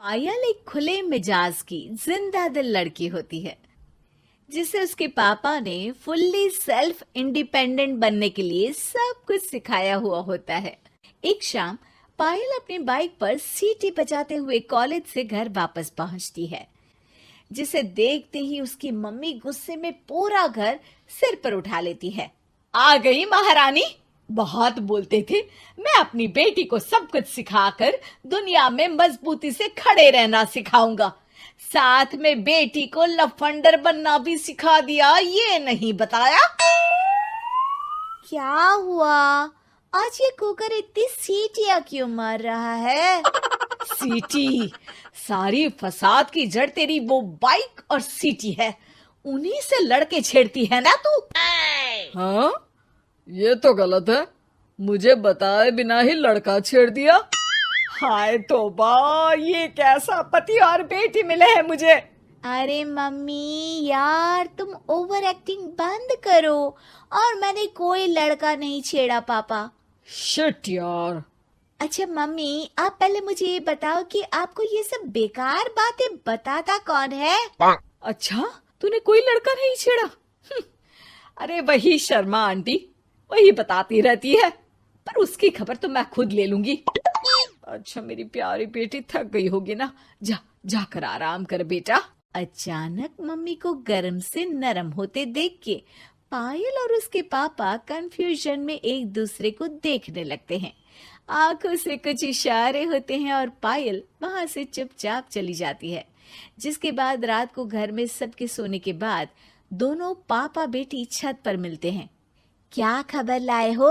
पायल एक खुले मिजाज की जिंदा दिल लड़की होती है जिसे उसके पापा ने फुल्ली सेल्फ इंडिपेंडेंट बनने के लिए सब कुछ सिखाया हुआ होता है। एक शाम पायल अपनी बाइक पर सीटी बजाते हुए कॉलेज से घर वापस पहुंचती है, जिसे देखते ही उसकी मम्मी गुस्से में पूरा घर सिर पर उठा लेती है। आ गई महारानी, बहुत बोलते थे मैं अपनी बेटी को सब कुछ सिखाकर दुनिया में मजबूती से खड़े रहना सिखाऊंगा, साथ में बेटी को लफंडर बनना भी सिखा दिया, ये नहीं बताया। क्या हुआ? आज ये कुकर इतनी सीटियां क्यों मार रहा है? सीटी? सारी फसाद की जड़ तेरी वो बाइक और सीटी है, उन्हीं से लड़के छेड़ती है ना तू। हाँ, ये तो गलत है। मुझे बताए बिना ही लड़का छेड़ दिया। हाय तौबा, ये कैसा पति और बेटी मिले हैं मुझे। अरे मम्मी यार, तुम ओवर एक्टिंग बंद करो। और मैंने कोई लड़का नहीं छेड़ा पापा। शिट यार। अच्छा मम्मी, आप पहले मुझे ये बताओ कि आपको ये सब बेकार बातें बताता कौन है? अच्छा, तूने कोई लड़का नहीं छेड़ा? अरे वही शर्मा आंटी, वही बताती रहती है, पर उसकी खबर तो मैं खुद ले लूंगी। अच्छा मेरी प्यारी बेटी, थक गई होगी ना, जा जाकर आराम कर बेटा। अचानक मम्मी को गर्म से नरम होते देख के पायल और उसके पापा कंफ्यूजन में एक दूसरे को देखने लगते हैं। आंखों से कुछ इशारे होते हैं और पायल वहां से चुपचाप चली जाती है। जिसके बाद रात को घर में सबके सोने के बाद दोनों पापा बेटी छत पर मिलते हैं। क्या खबर लाए हो?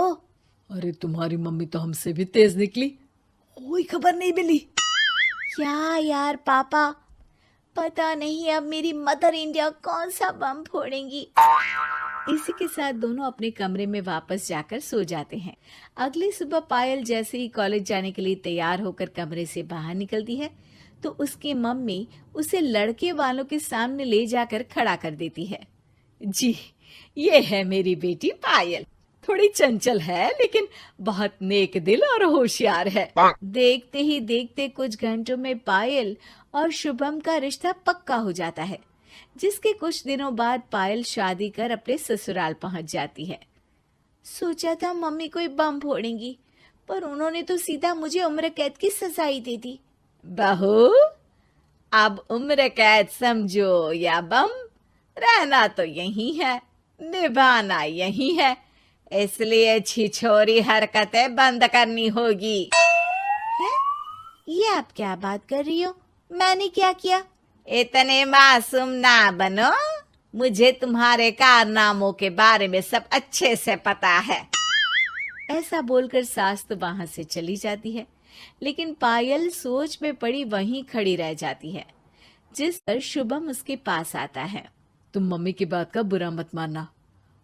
अरे तुम्हारी मम्मी तो हमसे भी तेज निकली, कोई खबर नहीं मिली। क्या यार पापा, पता नहीं अब मेरी मदर इंडिया कौन सा बम फोड़ेंगी। इसी के साथ दोनों अपने कमरे में वापस जाकर सो जाते हैं। अगली सुबह पायल जैसे ही कॉलेज जाने के लिए तैयार होकर कमरे से बाहर निकलती है तो उसकी मम्मी उसे लड़के वालों के सामने ले जाकर खड़ा कर देती है। जी, ये है मेरी बेटी पायल, थोड़ी चंचल है लेकिन बहुत नेक दिल और होशियार है। देखते ही देखते कुछ घंटों में पायल और शुभम का रिश्ता पक्का हो जाता है, जिसके कुछ दिनों बाद पायल शादी कर अपने ससुराल पहुंच जाती है। सोचा था मम्मी कोई बम फोड़ेंगी, पर उन्होंने तो सीधा मुझे उम्र कैद की सजा ही दे दी। बहू, अब उम्र कैद समझो या बम, रहना तो यही है, निभाना यही है, इसलिए छिछोरी हरकतें बंद करनी होगी। है? ये आप क्या बात कर रही हो? मैंने क्या किया? इतने मासूम ना बनो, मुझे तुम्हारे कारनामों के बारे में सब अच्छे से पता है। ऐसा बोलकर सास तो वहां से चली जाती है, लेकिन पायल सोच में पड़ी वहीं खड़ी रह जाती है। जिस पर शुभम उसके पास आता है। तुम मम्मी की बात का बुरा मत मानना,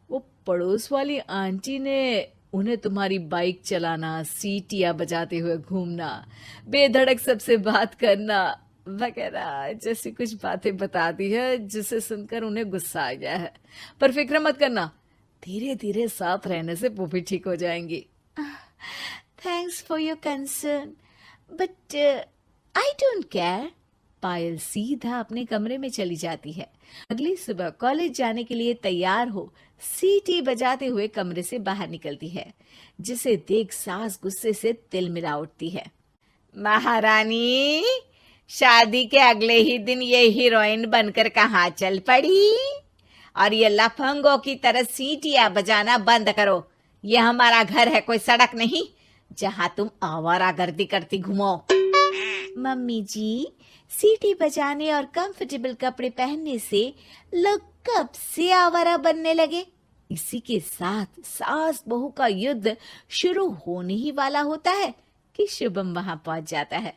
वो पड़ोस वाली आंटी ने उन्हें तुम्हारी बाइक चलाना, सीटियां बजाते हुए घूमना, बेधड़क सबसे बात करना वगैरह जैसी कुछ बातें बता दी है, जिसे सुनकर उन्हें गुस्सा आ गया है। पर फिक्र मत करना, धीरे धीरे साथ रहने से वो भी ठीक हो जाएंगी। Thanks for your concern, but I don't care. Payal सीधा अपने कमरे में चली जाती है। अगली सुबह कॉलेज जाने के लिए तैयार हो सीटी बजाते हुए कमरे से बाहर निकलती है, जिसे देख सास गुस्से से तिल मिला उठती है। महारानी, शादी के अगले ही दिन ये हीरोइन बनकर कहाँ चल पड़ी? और ये लफंगों की तरह सीटियां बजाना बंद करो। ये हमारा घर है, कोई सड़क नहीं जहाँ तुम आवारागर्दी करती घूमो। मम्मी जी, सीटी बजाने और कंफर्टेबल कपड़े पहनने से लोग कब से आवारा बनने लगे? इसी के साथ सास बहू का युद्ध शुरू होने ही वाला होता है कि शुभम वहां पहुंच जाता है।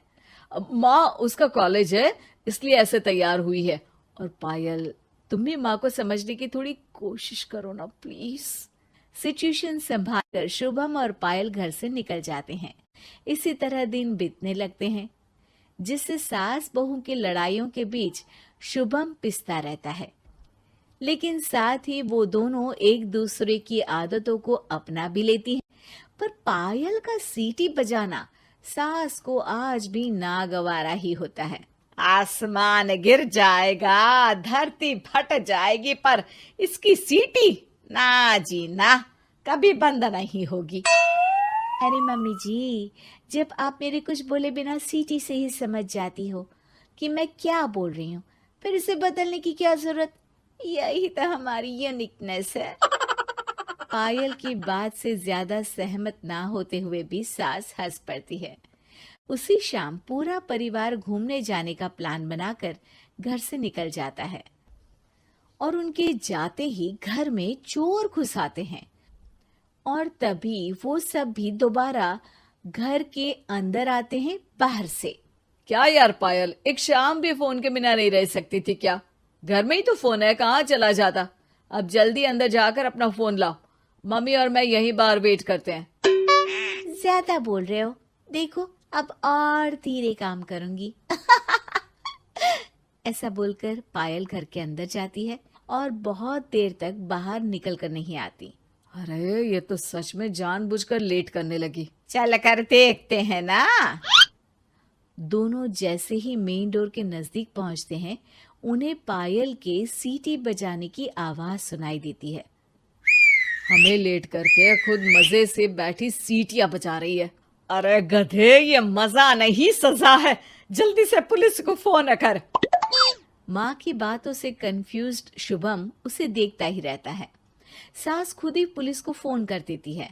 अब माँ, उसका कॉलेज है इसलिए ऐसे तैयार हुई है। और पायल, तुम भी माँ को समझने की थोड़ी कोशिश करो ना प्लीज। सिचुएशन संभालकर शुभम और पायल घर से निकल जाते हैं। इसी तरह दिन बीतने लगते हैं, जिससे सास बहू की लड़ाइयों के बीच शुभम पिसता रहता है, लेकिन साथ ही वो दोनों एक दूसरे की आदतों को अपना भी लेती हैं। पर पायल का सीटी बजाना सास को आज भी नागवारा ही होता है। आसमान गिर जाएगा, धरती फट जाएगी, पर इसकी सीटी ना जी ना, कभी बंद नहीं होगी। अरे मम्मी जी, जब आप मेरे कुछ बोले बिना सीटी से ही समझ जाती हो कि मैं क्या बोल रही हूँ, फिर इसे बदलने की क्या जरूरत? यही तो हमारी यूनिकनेस है। पायल की बात से ज्यादा सहमत ना होते हुए भी सास हंस पड़ती है। उसी शाम पूरा परिवार घूमने जाने का प्लान बनाकर घर से निकल जाता है और उनके जाते ही घर में चोर घुस आते हैं और तभी वो सब भी दोबारा घर के अंदर आते हैं बाहर से। क्या यार पायल, एक शाम भी फोन के बिना नहीं रह सकती थी क्या? घर में ही तो फोन है, कहाँ चला जाता? अब जल्दी अंदर जाकर अपना फोन लाओ, मम्मी और मैं यहीं बाहर वेट करते हैं। ज्यादा बोल रहे हो, देखो अब और धीरे काम करूंगी। ऐसा बोलकर पायल घर के अंदर जाती है और बहुत देर तक बाहर निकल कर नहीं आती। अरे ये तो सच में जानबूझकर लेट करने लगी। चल कर देखते हैं ना। दोनों जैसे ही मेन डोर के नजदीक पहुंचते हैं, उन्हें पायल के सीटी बजाने की आवाज सुनाई देती है। हमें लेट करके खुद मजे से बैठी सीटियां बजा रही है। अरे गधे, ये मजा नहीं सजा है, जल्दी से पुलिस को फोन कर। माँ की बातों से कंफ्यूज्ड शुभम उसे देखता ही रहता है। सास खुद ही पुलिस को फोन कर देती है।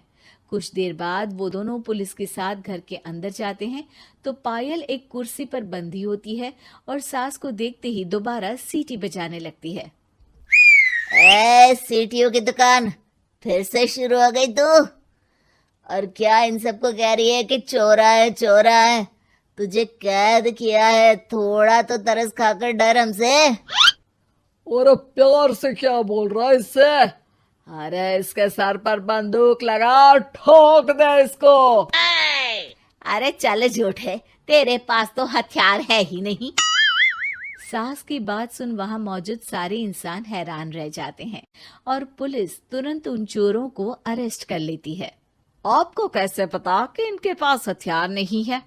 कुछ देर बाद वो दोनों पुलिस के साथ घर के अंदर जाते हैं तो पायल एक कुर्सी पर बंधी होती है और सास को देखते ही दोबारा सीटी बजाने लगती है। सीटियों की दुकान फिर से शुरू हो गई तू? और क्या इन सबको कह रही है कि चोरा है चोरा है? तुझे कैद किया है, थोड़ा तो तरस खाकर डर हमसे। और प्यार से क्या बोल रहा है इससे? अरे इसके सर पर बंदूक लगा, ठोक दे इसको। अरे चल झूठे, तेरे पास तो हथियार है ही नहीं। सास की बात सुन वहां मौजूद सारे इंसान हैरान रह जाते हैं और पुलिस तुरंत उन चोरों को अरेस्ट कर लेती है। आपको कैसे पता कि इनके पास हथियार नहीं है?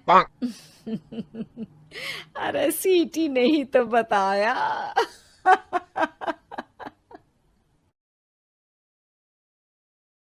अरे सीटी नहीं तो बताया।